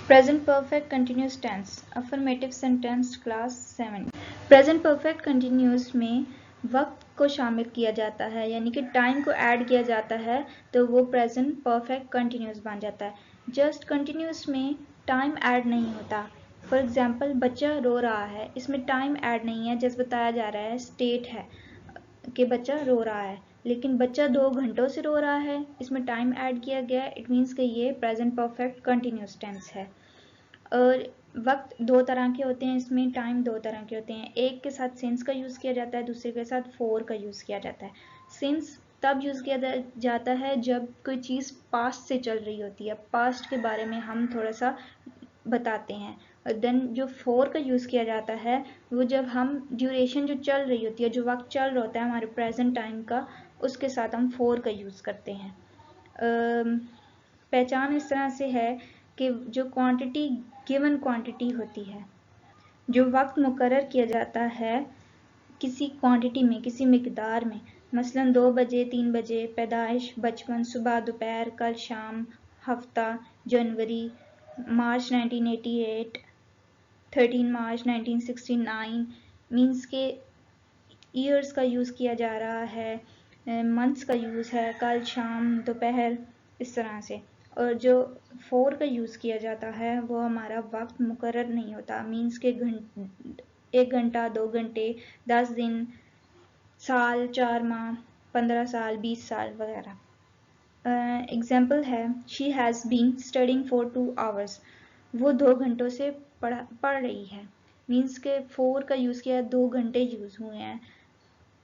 Present perfect continuous tense affirmative sentence class 7। Present perfect continuous में वक्त को शामिल किया जाता है, यानी कि टाइम को ऐड किया जाता है तो वो प्रेजेंट परफेक्ट कंटिन्यूस बन जाता है। जस्ट कंटिन्यूस में टाइम ऐड नहीं होता। फॉर एग्जाम्पल बच्चा रो रहा है, इसमें टाइम ऐड नहीं है, जस्ट बताया जा रहा है, स्टेट है कि बच्चा रो रहा है। लेकिन बच्चा 2 घंटों से रो रहा है, इसमें टाइम ऐड किया गया है, इट मीन्स कि ये प्रेजेंट परफेक्ट कंटिन्यूस टेंस है। और वक्त दो तरह के होते हैं, इसमें टाइम दो तरह के होते हैं। एक के साथ सिंस का यूज़ किया जाता है, दूसरे के साथ फोर का यूज़ किया जाता है। सिंस तब यूज़ किया जाता है जब कोई चीज़ पास्ट से चल रही होती है, पास्ट के बारे में हम थोड़ा सा बताते हैं। देन जो फोर का यूज़ किया जाता है वो जब हम ड्यूरेशन जो चल रही होती है, जो वक्त चल रहा होता है हमारे प्रेजेंट टाइम का, उसके साथ हम फोर का यूज़ करते हैं। पहचान इस तरह से है कि जो क्वांटिटी गिवन क्वांटिटी होती है, जो वक्त मुकर्रर किया जाता है किसी क्वांटिटी में, किसी मिकदार में, मसलन 2 बजे, 3 बजे, पैदाइश, बचपन, सुबह, दोपहर, कल शाम, हफ्ता, जनवरी, मार्च 1988, 13 मार्च 1969, मीन्स के ईयर्स का यूज़ किया जा रहा है, मंथ्स का यूज़ है, कल शाम, दोपहर, इस तरह से। और जो फोर का यूज़ किया जाता है वो हमारा वक्त मुकर्रर नहीं होता, मीन्स के 1 घंटा, 2 घंटे, 10 दिन, साल, 4 माह, 15 साल, 20 साल वगैरह। एग्जाम्पल है, she has been studying for 2 hours, वो 2 घंटों से पढ़ रही है, मीन्स के फोर का यूज़ किया, 2 घंटे यूज़ हुए हैं।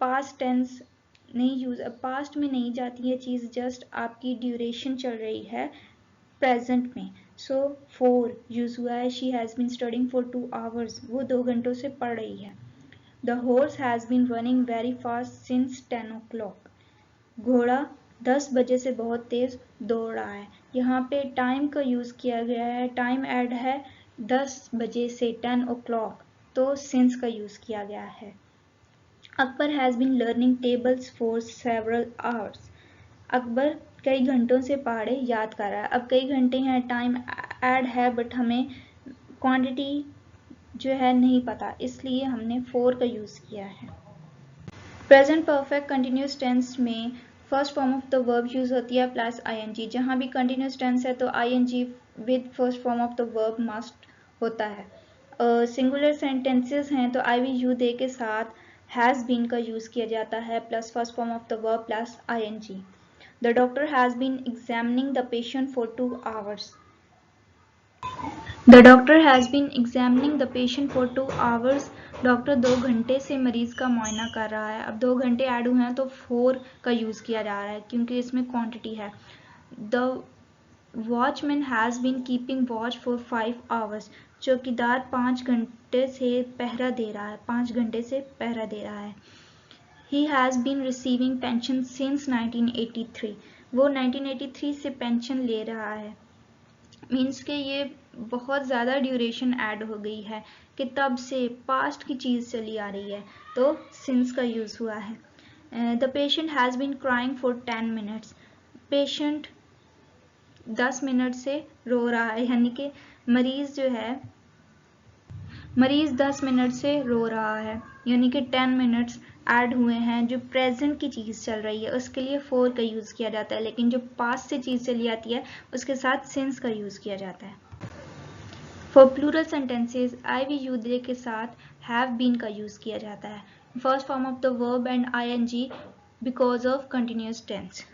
पास्ट टेंस नहीं यूज़, पास्ट में नहीं जाती है चीज़, जस्ट आपकी ड्यूरेशन चल रही है प्रेजेंट में। सो फोर यूज़ हुआ है, she has been studying for 2 hours, वो 2 घंटों से पढ़ रही है। The horse has been running very fast since 10 o'clock, घोड़ा 10 बजे से बहुत तेज दौड़ रहा है। यहाँ पे टाइम का यूज़ किया गया है, टाइम ऐड है 10 बजे से 10 o'clock, तो सिंस का यूज़ किया गया है। Akbar has been learning tables for several hours, Akbar कई घंटों से पहाड़े याद कर रहा है। अब कई घंटे हैं, टाइम ऐड है, बट हमें क्वांटिटी जो है नहीं पता, इसलिए हमने फोर का यूज़ किया है। प्रेजेंट परफेक्ट कंटिन्यूस टेंस में first form of the verb use होती है प्लस आईएनजी। जहाँ भी कंटिन्यूस टेंस है तो ING with first form of the verb must होता है। सिंगुलर सेंटेंसेस हैं तो आई वी यू दे के साथ हैज़ बीन का यूज़ किया जाता है plus first form of the verb plus ING. The doctor has been examining the patient for 2 hours. The doctor has been examining the patient for 2 hours. Doctor 2 घंटे से मरीज का मुआयना कर रहा है। अब 2 घंटे ऐड हुए हैं तो 4 का यूज़ किया जा रहा है क्योंकि इसमें क्वांटिटी है। The watchman has been keeping watch for 5 hours. चौकीदार 5 घंटे से पहरा दे रहा है, 5 घंटे से पहरा दे रहा है। He has been receiving pension since 1983. वो 1983 से पेंशन ले रहा है, मीन्स के ये बहुत ज़्यादा ड्यूरेशन ऐड हो गई है कि तब से पास्ट की चीज़ चली आ रही है, तो सिंस का यूज़ हुआ है। The patient has been crying for 10 minutes. Patient 10 minute से रो रहा है, यानी कि मरीज़ जो है, मरीज़ 10 मिनट से रो रहा है, यानी कि 10 मिनट्स ऐड हुए हैं। जो प्रेजेंट की चीज़ चल रही है उसके लिए फोर का यूज़ किया जाता है, लेकिन जो पास्ट से चीज़ चली आती है उसके साथ सिंस का यूज़ किया जाता है। For plural sentences I we you they के साथ हैव बीन का यूज़ किया जाता है, first form of the verb and ING because of continuous tense.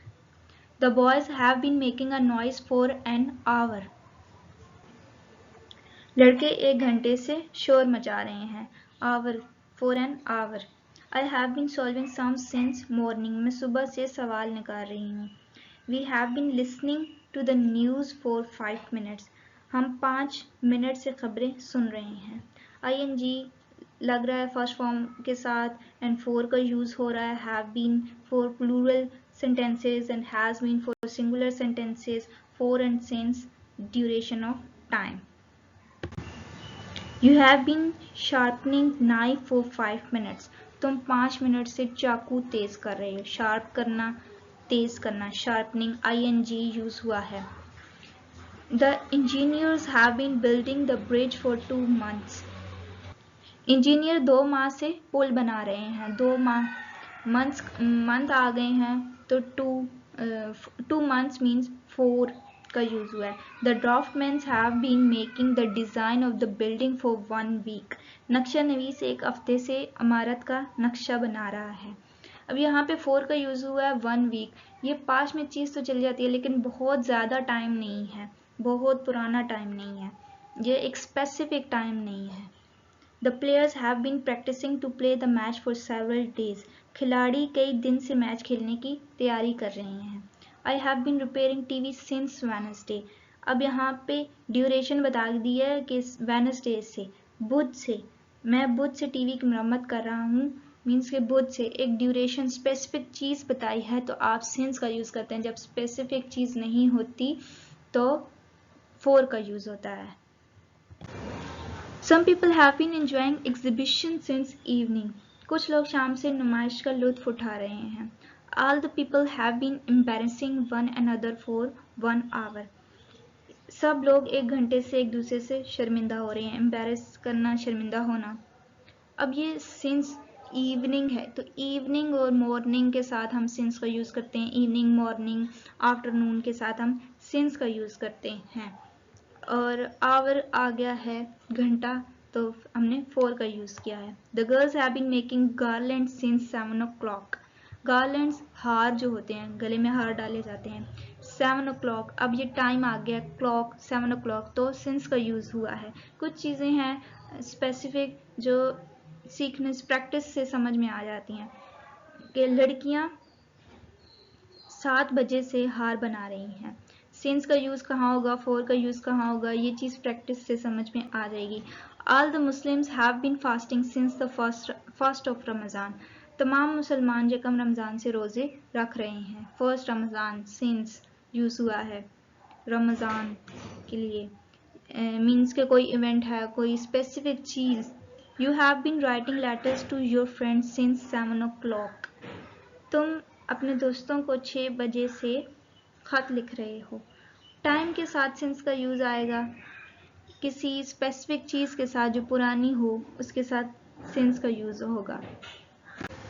The boys have been making a noise for an hour. लड़के 1 घंटे से शोर मचा रहे हैं, hour for an hour. I have been solving sum since morning, मैं सुबह से सवाल निकाल रही हूँ। We have been listening to the news for 5 minutes, हम 5 मिनट से खबरें सुन रहे हैं। आईएनजी लग रहा है फर्स्ट फॉर्म के साथ एंड फोर का यूज़ हो रहा है, have been for plural sentences and has been for singular sentences, for and since, duration of time. You have been sharpening knife for 5 minutes. तुम 5 मिनट से चाकू तेज कर रहे हो, शार्प करना, तेज करना, शार्पनिंग, आईएनजी यूज हुआ है। The engineers have been building the bridge for 2 months. Engineer 2 माह से पुल बना रहे हैं. 2 माह मंथ आ गए हैं तो 2 months मीन्स 4 का यूज हुआ है. The draftman have been making the design of the building for 1 week. नक्शा नवीस 1 हफ्ते से इमारत का नक्शा बना रहा है. अब यहाँ पे 4 का यूज हुआ है 1 week. ये पास में चीज तो चली जाती है लेकिन बहुत ज्यादा टाइम नहीं है, बहुत पुराना टाइम नहीं है, ये एक स्पेसिफिक टाइम नहीं है. The players have been practicing to play the match for several days. खिलाड़ी कई दिन से मैच खेलने की तैयारी कर रहे हैं. I have been repairing TV since Wednesday. अब यहाँ पे ड्यूरेशन बता दी है कि Wednesday से, बुध से, मैं बुध से टीवी की मरम्मत कर रहा हूँ, मीन्स के बुध से. एक ड्यूरेशन स्पेसिफिक चीज बताई है तो आप since का यूज करते हैं. जब स्पेसिफिक चीज नहीं होती तो for का यूज होता है. Some people have been enjoying exhibition since evening. कुछ लोग शाम से नुमाइश का लुत्फ उठा रहे हैं. All the people have been embarrassing one another for 1 hour. सब लोग 1 घंटे से एक दूसरे से शर्मिंदा हो रहे हैं. Embarrass करना, शर्मिंदा होना. अब ये since evening है तो evening और morning के साथ हम since का यूज करते हैं. Evening, morning, afternoon के साथ हम since का यूज करते हैं. और आवर आ गया है घंटा तो हमने 4 का यूज किया है. The girls have been making garlands since 7 o'clock. Garlands हार जो होते हैं, गले में हार डाले जाते हैं. 7 o'clock, अब ये टाइम आ गया क्लॉक 7 o'clock तो since का यूज हुआ है. कुछ चीजें हैं स्पेसिफिक जो सीखने प्रैक्टिस से समझ में आ जाती हैं कि लड़कियां 7 बजे से हार बना रही हैं. since का यूज कहाँ होगा, for का यूज कहाँ होगा, ये चीज प्रैक्टिस से समझ में आ जाएगी. All the Muslims have been fasting since the first of Ramadan. तमाम मुसलमान यकम रमजान से रोजे रख रहे हैं. फर्स्ट रमजान since यूज हुआ है रमजान के लिए. मीन्स के कोई इवेंट है, कोई स्पेसिफिक चीज. You have been writing letters to your friends since 7 o'clock. तुम अपने दोस्तों को 6 बजे से खत लिख रहे हो. टाइम के साथ since का यूज आएगा. किसी स्पेसिफिक चीज के साथ जो पुरानी हो उसके साथ since का यूज होगा.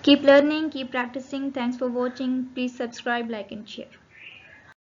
Keep learning, keep practicing. Thanks for watching. Please subscribe, like and share.